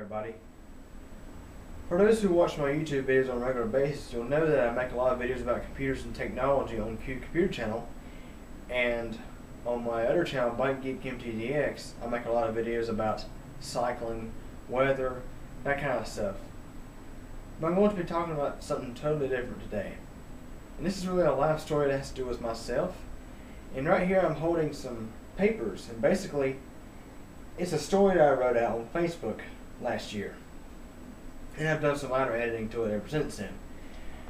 everybody. For those who watch my YouTube videos on a regular basis, you'll know that I make a lot of videos about computers and technology on Q Computer Channel, and on my other channel, Bike Geek MTDX, I make a lot of videos about cycling, weather, that kind of stuff. But I'm going to be talking about something totally different today. And this is really a life story that has to do with myself. And right here I'm holding some papers, and basically it's a story that I wrote out on Facebook last year. And I've done some minor editing to it ever since then.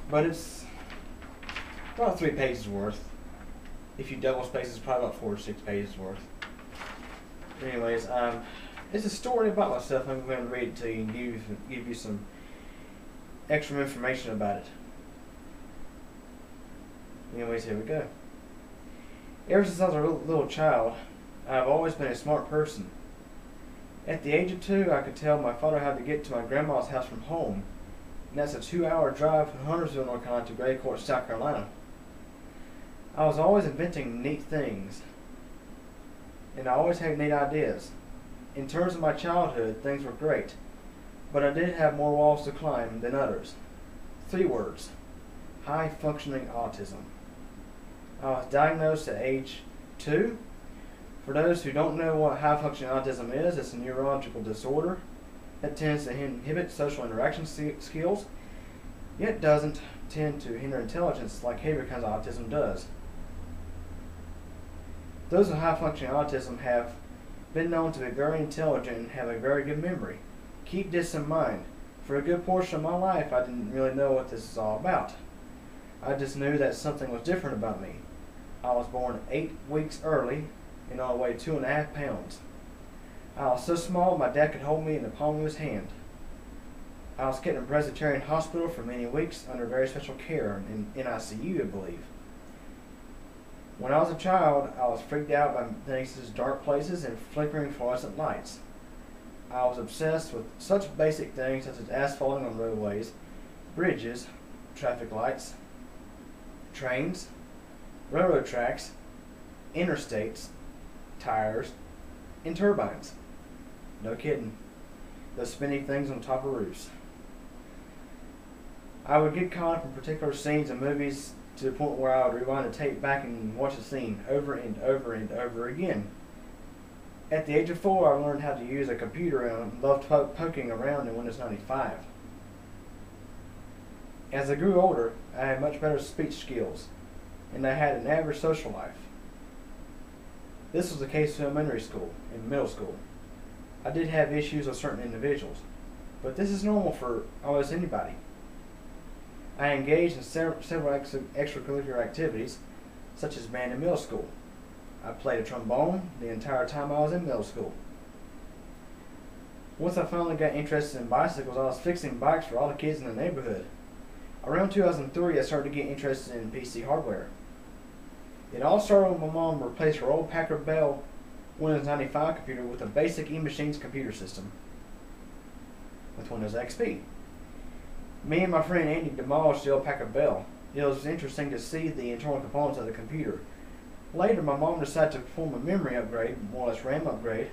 But it's about 3 pages worth. If you double space, it's probably about 4 or 6 pages worth. Anyways, it's a story about myself. I'm going to read it to you and give you some extra information about it. Anyways, here we go. Ever since I was a little child, I've always been a smart person. At the age of 2, I could tell my father how to get to my grandma's house from home, and that's a 2-hour drive from Huntersville, North Carolina to Gray Court, South Carolina. I was always inventing neat things, and I always had neat ideas. In terms of my childhood, things were great, but I did have more walls to climb than others. 3 words: high-functioning autism. I was diagnosed at age 2. For those who don't know what high-functioning autism is, it's a neurological disorder that tends to inhibit social interaction skills, yet doesn't tend to hinder intelligence like heavier kinds of autism does. Those with high-functioning autism have been known to be very intelligent and have a very good memory. Keep this in mind. For a good portion of my life, I didn't really know what this is all about. I just knew that something was different about me. I was born 8 weeks early and I weighed 2.5 pounds. I was so small my dad could hold me in the palm of his hand. I was kept in a Presbyterian hospital for many weeks under very special care in ICU, I believe. When I was a child, I was freaked out by things such as dark places and flickering fluorescent lights. I was obsessed with such basic things such as asphalting on roadways, bridges, traffic lights, trains, railroad tracks, interstates, tires, and turbines. No kidding. Those spinny things on top of roofs. I would get caught up in particular scenes in movies to the point where I would rewind the tape back and watch the scene over and over and over again. At the age of 4, I learned how to use a computer and loved poking around in Windows 95. As I grew older, I had much better speech skills, and I had an average social life. This was the case in elementary school and middle school. I did have issues with certain individuals, but this is normal for almost anybody. I engaged in several extracurricular activities, such as band in middle school. I played a trombone the entire time I was in middle school. Once I finally got interested in bicycles, I was fixing bikes for all the kids in the neighborhood. Around 2003, I started to get interested in PC hardware. It all started when my mom replaced her old Packard Bell Windows 95 computer with a basic eMachines computer system with Windows XP. Me and my friend Andy demolished the old Packard Bell. It was interesting to see the internal components of the computer. Later, my mom decided to perform a memory upgrade, more or less RAM upgrade,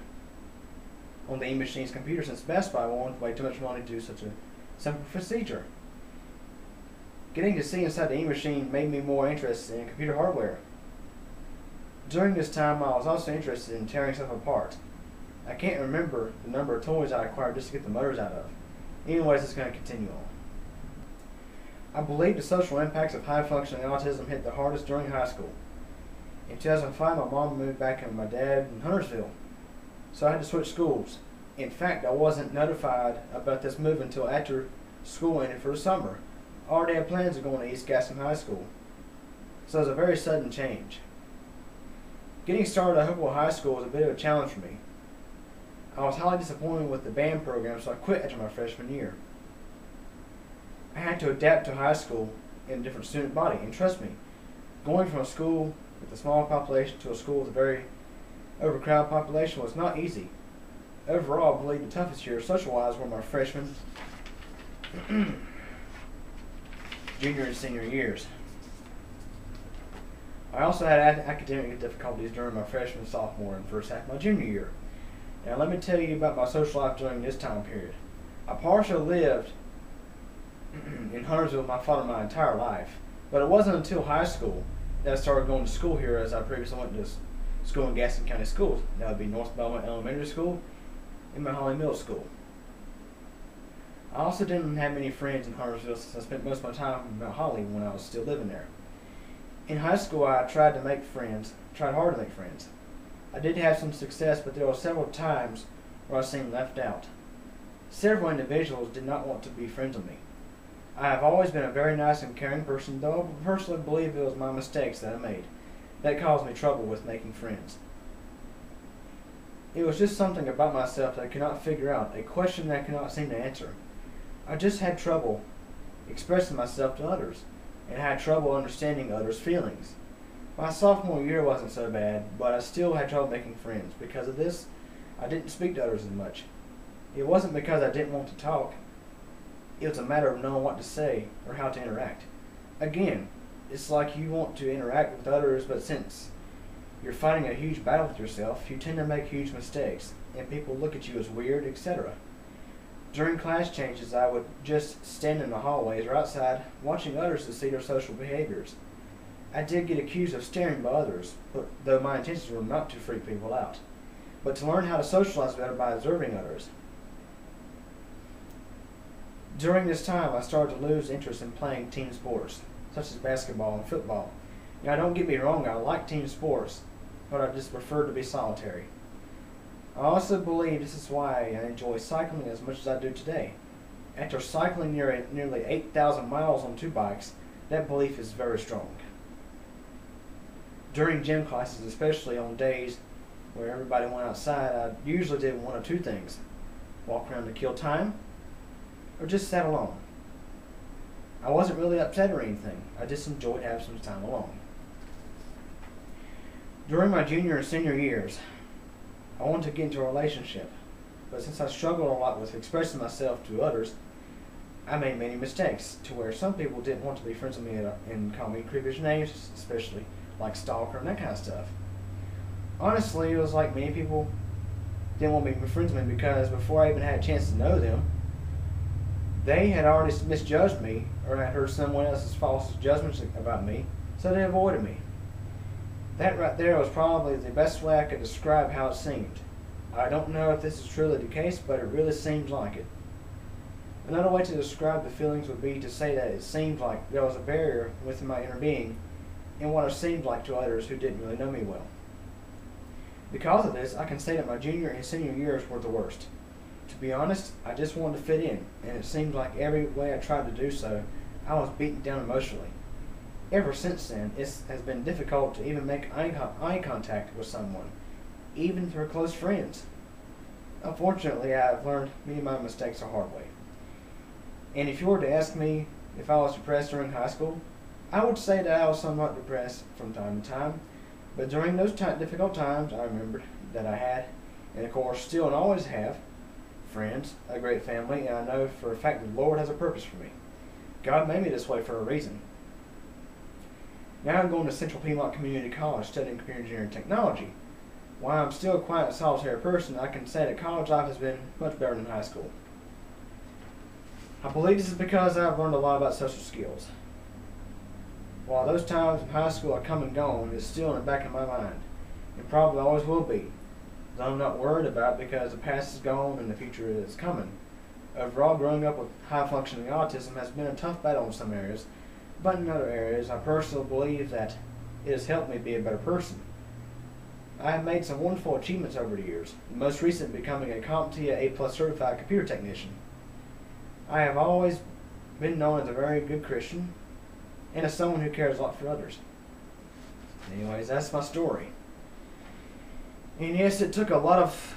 on the eMachines computer since Best Buy wanted way too much money to do such a simple procedure. Getting to see inside the eMachine made me more interested in computer hardware. During this time, I was also interested in tearing stuff apart. I can't remember the number of toys I acquired just to get the motors out of. Anyways, it's going to continue on. I believe the social impacts of high-functioning autism hit the hardest during high school. In 2005, my mom moved back in with my dad in Huntersville, so I had to switch schools. In fact, I wasn't notified about this move until after school ended for the summer. I already had plans of going to East Gaston High School, so it was a very sudden change. Getting started at Hopewell High School was a bit of a challenge for me. I was highly disappointed with the band program, so I quit after my freshman year. I had to adapt to high school in a different student body, and trust me, going from a school with a small population to a school with a very overcrowded population was not easy. Overall, I believe the toughest years social-wise were my freshman, junior, and senior years. I also had academic difficulties during my freshman, sophomore, and first half of my junior year. Now let me tell you about my social life during this time period. I partially lived in Huntersville with my father my entire life, but it wasn't until high school that I started going to school here, as I previously went to school in Gaston County Schools. That would be North Belmont Elementary School and Mount Holly Middle School. I also didn't have many friends in Huntersville since I spent most of my time in Mount Holly when I was still living there. In high school, I tried hard to make friends. I did have some success, but there were several times where I seemed left out. Several individuals did not want to be friends with me. I have always been a very nice and caring person, though I personally believe it was my mistakes that I made that caused me trouble with making friends. It was just something about myself that I could not figure out, a question that I could not seem to answer. I just had trouble expressing myself to others, and had trouble understanding others' feelings. My sophomore year wasn't so bad, but I still had trouble making friends. Because of this, I didn't speak to others as much. It wasn't because I didn't want to talk. It was a matter of knowing what to say or how to interact. Again, it's like you want to interact with others, but since you're fighting a huge battle with yourself, you tend to make huge mistakes, and people look at you as weird, etc. During class changes, I would just stand in the hallways or outside watching others to see their social behaviors. I did get accused of staring by others, though my intentions were not to freak people out, but to learn how to socialize better by observing others. During this time, I started to lose interest in playing team sports, such as basketball and football. Now, don't get me wrong, I like team sports, but I just prefer to be solitary. I also believe this is why I enjoy cycling as much as I do today. After cycling nearly 8,000 miles on 2 bikes, that belief is very strong. During gym classes, especially on days where everybody went outside, I usually did one of two things: walk around to kill time, or just sat alone. I wasn't really upset or anything. I just enjoyed having some time alone. During my junior and senior years, I wanted to get into a relationship, but since I struggled a lot with expressing myself to others, I made many mistakes to where some people didn't want to be friends with me and call me creepish names, especially like stalker and that kind of stuff. Honestly, it was like many people didn't want me to be friends with me because before I even had a chance to know them, they had already misjudged me or had heard someone else's false judgments about me, so they avoided me. That right there was probably the best way I could describe how it seemed. I don't know if this is truly the case, but it really seems like it. Another way to describe the feelings would be to say that it seemed like there was a barrier within my inner being and what it seemed like to others who didn't really know me well. Because of this, I can say that my junior and senior years were the worst. To be honest, I just wanted to fit in, and it seemed like every way I tried to do so, I was beaten down emotionally. Ever since then, it has been difficult to even make eye contact with someone, even through close friends. Unfortunately, I have learned many of my mistakes the hard way. And if you were to ask me if I was depressed during high school, I would say that I was somewhat depressed from time to time, but during those difficult times, I remembered that I had, and of course still and always have, friends, a great family, and I know for a fact that the Lord has a purpose for me. God made me this way for a reason. Now I'm going to Central Piedmont Community College studying computer engineering technology. While I'm still a quiet, solitary person, I can say that college life has been much better than high school. I believe this is because I've learned a lot about social skills. While those times in high school are come and gone, it's still in the back of my mind, and probably always will be, though I'm not worried about it because the past is gone and the future is coming. Overall, growing up with high-functioning autism has been a tough battle in some areas, but in other areas, I personally believe that it has helped me be a better person. I have made some wonderful achievements over the years, the most recent becoming a CompTIA A+ certified computer technician. I have always been known as a very good Christian and as someone who cares a lot for others. Anyways, that's my story. And yes, it took a lot of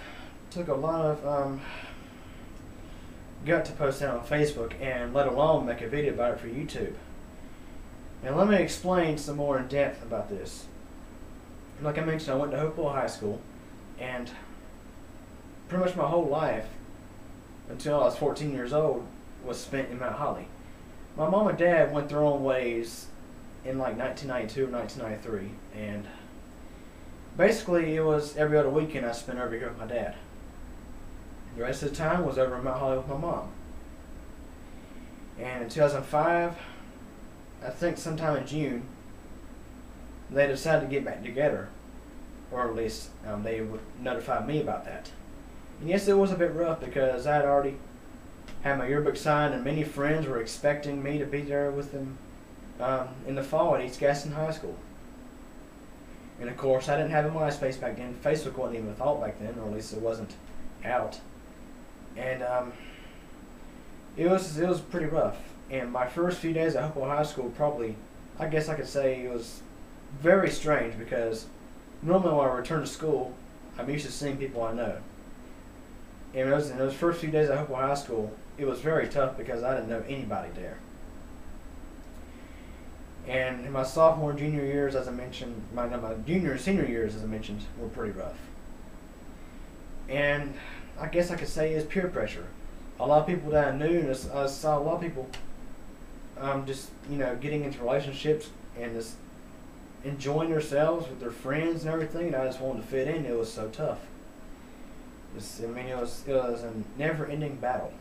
gut to post that on Facebook, and let alone make a video about it for YouTube. Now let me explain some more in depth about this. Like I mentioned, I went to Hopewell High School, and pretty much my whole life until I was 14 years old was spent in Mount Holly. My mom and dad went their own ways in like 1992 or 1993, and basically it was every other weekend I spent over here with my dad. The rest of the time was over in Mount Holly with my mom. And in 2005, I think sometime in June, they decided to get back together, or at least they would notify me about that. And yes, it was a bit rough because I had already had my yearbook signed, and many friends were expecting me to be there with them in the fall at East Gaston High School. And of course, I didn't have a MySpace back then. Facebook wasn't even a thought back then, or at least it wasn't out. And it was pretty rough. And my first few days at Hopewell High School, probably, I guess I could say, it was very strange because normally when I return to school, I'm used to seeing people I know. And in those first few days at Hopewell High School, it was very tough because I didn't know anybody there. And in my sophomore and junior years, as I mentioned, my junior and senior years, as I mentioned, were pretty rough. And I guess I could say it's peer pressure. A lot of people that I knew, and I saw a lot of people just, getting into relationships and just enjoying themselves with their friends and everything, and I just wanted to fit in. It was so tough. It was a never-ending battle.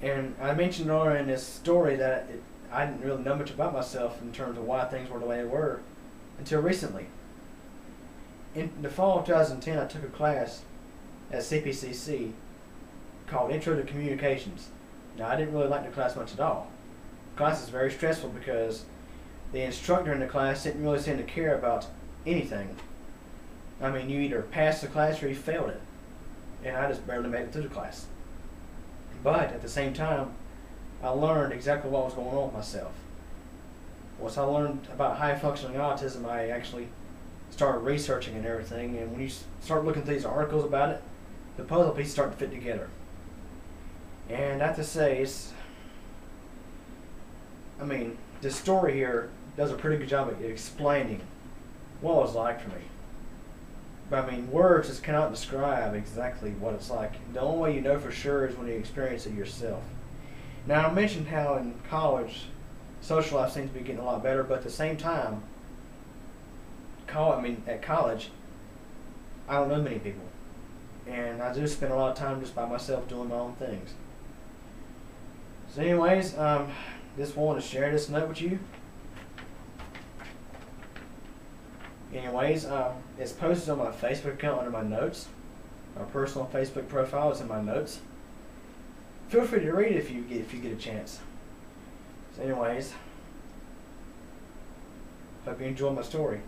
And I mentioned earlier in this story that I didn't really know much about myself in terms of why things were the way they were until recently. In the fall of 2010, I took a class at CPCC called Intro to Communications. Now, I didn't really like the class much at all. The class is very stressful because the instructor in the class didn't really seem to care about anything. I mean, you either passed the class or you failed it. And I just barely made it through the class. But at the same time, I learned exactly what was going on with myself. Once I learned about high-functioning autism, I actually started researching and everything. And when you start looking through these articles about it, the puzzle pieces start to fit together. And I have to say, this story here does a pretty good job at explaining what it was like for me. But words just cannot describe exactly what it's like. The only way you know for sure is when you experience it yourself. Now, I mentioned how in college, social life seems to be getting a lot better, but at the same time, at college, I don't know many people. And I do spend a lot of time just by myself doing my own things. So anyways, just wanted to share this note with you. Anyways, it's posted on my Facebook account under my notes. My personal Facebook profile is in my notes. Feel free to read it if you get a chance. So anyways, hope you enjoyed my story.